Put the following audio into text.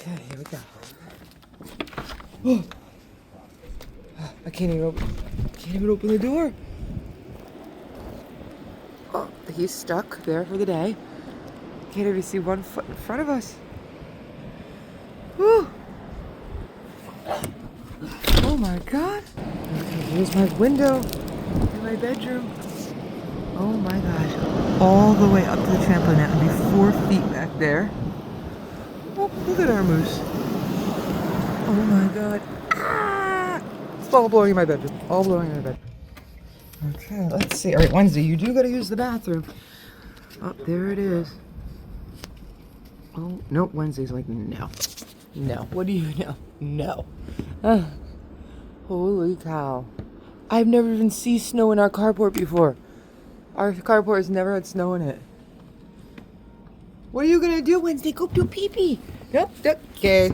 Okay, here we go. Oh. I can't even open the door. Oh, he's stuck there for the day. Can't even see one foot in front of us. Whew. Oh my God. Okay, here's my window in my bedroom. Oh my gosh. All the way up to the trampoline. That would be 4 feet back there. Oh, look at our moose. Oh my God. Ah! It's all blowing in my bedroom. All blowing in my bedroom. Okay, let's see. All right, Wednesday, you do got to use the bathroom. Oh, there it is. Oh, nope. Wednesday's like, no. No. What do you know? No. Holy cow. I've never even seen snow in our carport before. Our carport has never had snow in it. What are you going to do, Wednesday? Go do pee-pee. Yep, okay.